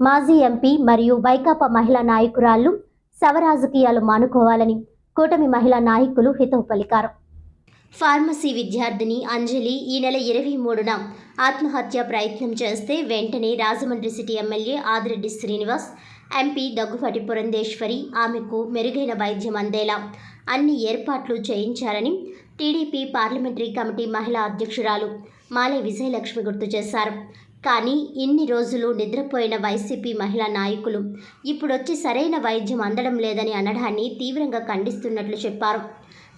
మాజీ ఎంపీ మరియు వైకాపా మహిళా నాయకురాళ్లు శవరాజకీయాలు మానుకోవాలని కూటమి మహిళా నాయకులు హితవు పలికారు. ఫార్మసీ విద్యార్థిని అంజలి ఈ నెల 23న ఆత్మహత్య ప్రయత్నం చేస్తే వెంటనే Rajahmundry city MLA Adireddy Srinivas, MP Daggubati Purandeswari ఆమెకు మెరుగైన వైద్యం అందేలా అన్ని ఏర్పాట్లు చేయించారని టీడీపీ పార్లమెంటరీ కమిటీ మహిళా అధ్యక్షురాలు మాలే విజయలక్ష్మి గుర్తు చేశారు. కానీ ఇన్ని రోజులు నిద్రపోయిన వైసీపీ మహిళా నాయకులు ఇప్పుడొచ్చి సరైన వైద్యం అందడం లేదని అనడాన్ని తీవ్రంగా ఖండిస్తున్నట్లు చెప్పారు.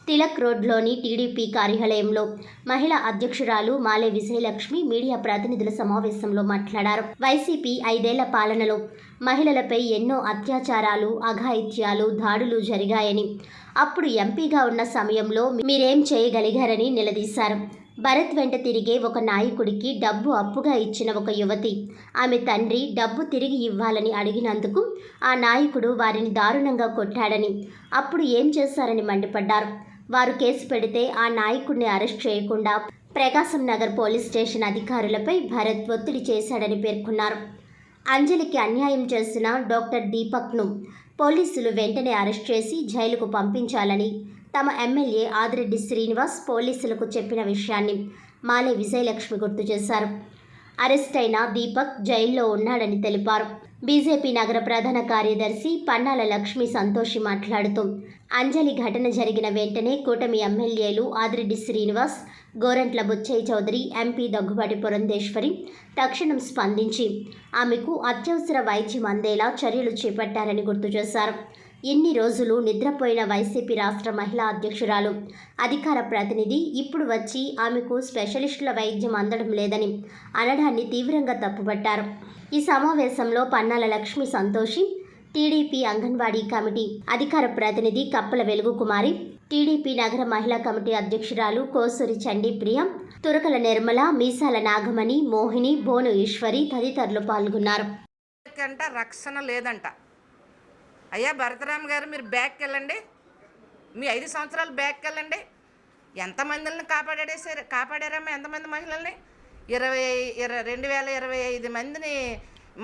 తిలక్ రోడ్లోని టీడీపీ కార్యాలయంలో మహిళా అధ్యక్షురాలు మాలే విజయలక్ష్మి మీడియా ప్రతినిధుల సమావేశంలో మాట్లాడారు. వైసీపీ 5 ఏళ్ల పాలనలో మహిళలపై ఎన్నో అత్యాచారాలు, అఘాయిత్యాలు, దాడులు జరిగాయని, అప్పుడు ఎంపీగా ఉన్న సమయంలో మీరేం చేయగలిగారని నిలదీశారు. భరత్ వెంట తిరిగే ఒక నాయకుడికి డబ్బు అప్పుగా ఇచ్చిన ఒక యువతి ఆమె తండ్రి డబ్బు తిరిగి ఇవ్వాలని అడిగినందుకు ఆ నాయకుడు వారిని దారుణంగా కొట్టాడని, అప్పుడు ఏం చేశారని మండిపడ్డారు. వారు కేసు పెడితే ఆ నాయకుడిని అరెస్ట్ చేయకుండా ప్రకాశం నగర్ పోలీస్ స్టేషన్ అధికారులపై భరత్ ఒత్తిడి చేశాడని పేర్కొన్నారు. అంజలికి అన్యాయం చేసిన డాక్టర్ దీపక్ను పోలీసులు వెంటనే అరెస్ట్ చేసి జైలుకు పంపించాలని తమ ఎమ్మెల్యే ఆదిరెడ్డి శ్రీనివాస్ పోలీసులకు చెప్పిన విషయాన్ని మాలే విజయలక్ష్మి గుర్తు చేశారు. అరెస్ట్ అయిన దీపక్ జైల్లో ఉన్నాడని తెలిపారు. బీజేపీ నగర ప్రధాన కార్యదర్శి పన్నాల లక్ష్మీ సంతోషి మాట్లాడుతూ అంజలి ఘటన జరిగిన వెంటనే కూటమి ఎమ్మెల్యేలు ఆదిరెడ్డి శ్రీనివాస్, గోరంట్ల బుచ్చయ్య చౌదరి, ఎంపీ దగ్గుపాటి పురంధేశ్వరి తక్షణం స్పందించి ఆమెకు అత్యవసర వైద్యం అందేలా చర్యలు చేపట్టారని గుర్తు చేశారు. ఇన్ని రోజులు నిద్రపోయిన వైసీపీ రాష్ట్ర మహిళా అధ్యక్షురాలు, అధికార ప్రతినిధి ఇప్పుడు వచ్చి ఆమెకు స్పెషలిస్టుల వైద్యం అందడం లేదని అనడాన్ని తీవ్రంగా తప్పుపట్టారు. ఈ సమావేశంలో పన్నాల లక్ష్మీ సంతోషి, టీడీపీ అంగన్వాడీ కమిటీ అధికార ప్రతినిధి కప్పల వెలుగు కుమారి, టీడీపీ నగర మహిళా కమిటీ అధ్యక్షురాలు కోసూరి చండీప్రియ, తురకల నిర్మల, మీసాల నాగమణి, మోహిని, బోను ఈశ్వరి తదితరులు పాల్గొన్నారు. రక్షణ లేదంట. అయ్యా భరతరామ్ గారు, మీరు బ్యాక్కి వెళ్ళండి, మీ 5 సంవత్సరాలు బ్యాక్కి వెళ్ళండి. ఎంతమందిని కాపాడారమ్మా? ఎంతమంది మహిళల్ని? 2025 మందిని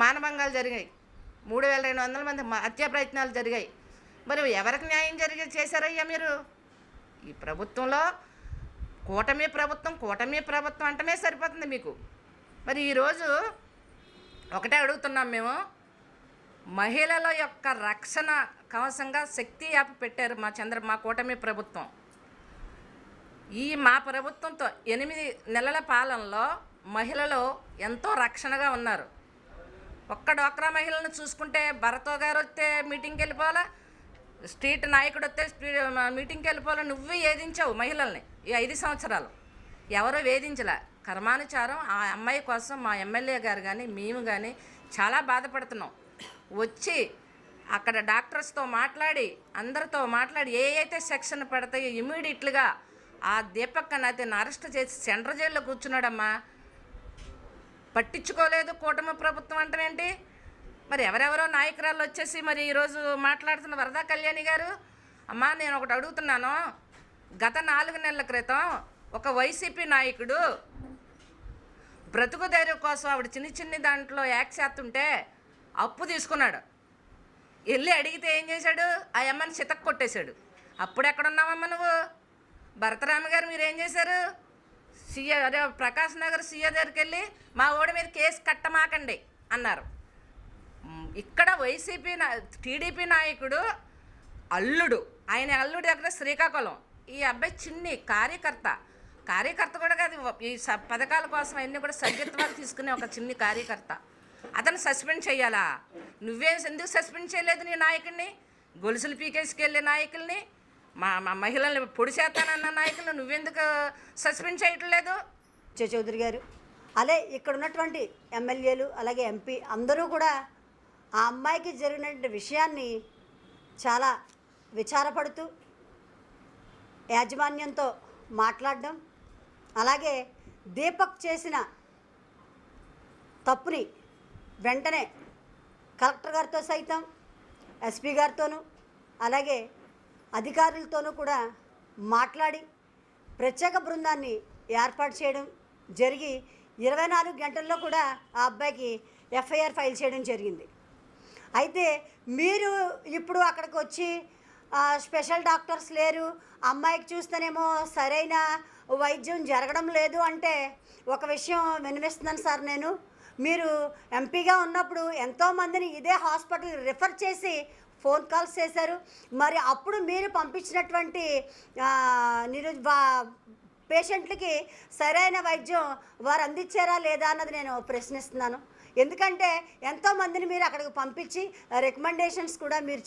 మానభంగాలు జరిగాయి, 3200 మంది హత్యా ప్రయత్నాలు జరిగాయి. మరి ఎవరికి న్యాయం చేశారయ్యా మీరు? ఈ ప్రభుత్వంలో కూటమి ప్రభుత్వం అంటమే సరిపోతుంది మీకు. మరి ఈరోజు ఒకటే అడుగుతున్నాం మేము, మహిళల యొక్క రక్షణ కవచంగా శక్తి యాప్ పెట్టారు మా కూటమి ప్రభుత్వం. మా ప్రభుత్వంతో 8 నెలల పాలనలో మహిళలు ఎంతో రక్షణగా ఉన్నారు. ఒక్క డ్వాక్రా మహిళలను చూసుకుంటే భరతో గారు వస్తే మీటింగ్కి వెళ్ళిపోవాలా, స్ట్రీట్ నాయకుడు వస్తే మీటింగ్కి వెళ్ళిపోవాలా. నువ్వే వేధించావు మహిళల్ని ఈ 5 సంవత్సరాలు. ఎవరో వేధించలే. కర్మానుచారం ఆ అమ్మాయి కోసం మా ఎమ్మెల్యే గారు కానీ మేము కానీ చాలా బాధపడుతున్నాం. వచ్చి అక్కడ డాక్టర్స్తో మాట్లాడి, అందరితో మాట్లాడి అయితే సెక్షన్ పడతాయో ఇమీడియట్లుగా ఆ దీపక్ అతన్ని అరెస్ట్ చేసి సెంట్రల్ జైల్లో కూర్చున్నాడమ్మా. పట్టించుకోలేదు కూటమి ప్రభుత్వం అంటేనేంటి? మరి ఎవరెవరో నాయకురాళ్ళు వచ్చేసి మరి ఈరోజు మాట్లాడుతున్న వరదా కళ్యాణి గారు, అమ్మా నేను ఒకటి అడుగుతున్నాను. గత 4 నెలల క్రితం ఒక వైసీపీ నాయకుడు బ్రతుకు ధైర్యం కోసం ఆవిడ చిన్ని దాంట్లో యాక్ట్ చేస్తుంటే అప్పు తీసుకున్నాడు. వెళ్ళి అడిగితే ఏం చేశాడు? ఆ అమ్మని చితక్ కొట్టేశాడు. అప్పుడు ఎక్కడున్నావమ్మ నువ్వు? భరతరామ గారు మీరేం చేశారు? ప్రకాశ్ నగర్ సీఏ దగ్గరికి వెళ్ళి మా ఓడి మీద కేసు కట్టమాకండి అన్నారు. ఇక్కడ వైసీపీ టీడీపీ నాయకుడు అల్లుడు, ఆయన అల్లుడు దగ్గర శ్రీకాకుళం, ఈ అబ్బాయి చిన్ని కార్యకర్త కూడా కాదు, ఈ పథకాల కోసం అన్నీ కూడా సభ్యత్వాలు తీసుకునే ఒక చిన్ని కార్యకర్త. అతను సస్పెండ్ చేయాలా? ఎందుకు సస్పెండ్ చేయలేదు నీ నాయకుడిని? గొలుసులు పీకేసుకెళ్ళే నాయకుల్ని, మా మహిళల్ని పొడి చేస్తానన్న నాయకులను నువ్వెందుకు సస్పెండ్ చేయట్లేదు? చౌదరి గారు, అలాగే ఇక్కడ ఉన్నటువంటి ఎమ్మెల్యేలు అలాగే ఎంపీ అందరూ కూడా ఆ అమ్మాయికి జరిగినటువంటి విషయాన్ని చాలా విచారపడుతూ యాజమాన్యంతో మాట్లాడడం, అలాగే దీపక్ చేసిన తప్పుని వెంటనే కలెక్టర్ గారితో సైతం ఎస్పీ గారితోనూ అలాగే అధికారులతోనూ కూడా మాట్లాడి ప్రత్యేక బృందాన్ని ఏర్పాటు చేయడం జరిగి 24 గంటల్లో కూడా ఆ అబ్బాయికి ఎఫ్ఐఆర్ ఫైల్ చేయడం జరిగింది. అయితే మీరు ఇప్పుడు అక్కడికి వచ్చి స్పెషల్ డాక్టర్స్ లేరు, అమ్మాయికి చూస్తేనేమో సరైన వైద్యం జరగడం లేదు అంటే ఒక విషయం వినిపిస్తున్నాను సార్. నేను మీరు ఎంపీగా ఉన్నప్పుడు ఎంతోమందిని ఇదే హాస్పిటల్ రిఫర్ చేసి ఫోన్ కాల్స్ చేశారు. మరి అప్పుడు మీరు పంపించినటువంటి పేషెంట్లకి సరైన వైద్యం వారు అందించారా లేదా అన్నది నేను ప్రశ్నిస్తున్నాను. ఎందుకంటే ఎంతోమందిని మీరు అక్కడికి పంపించి రికమెండేషన్స్ కూడా మీరు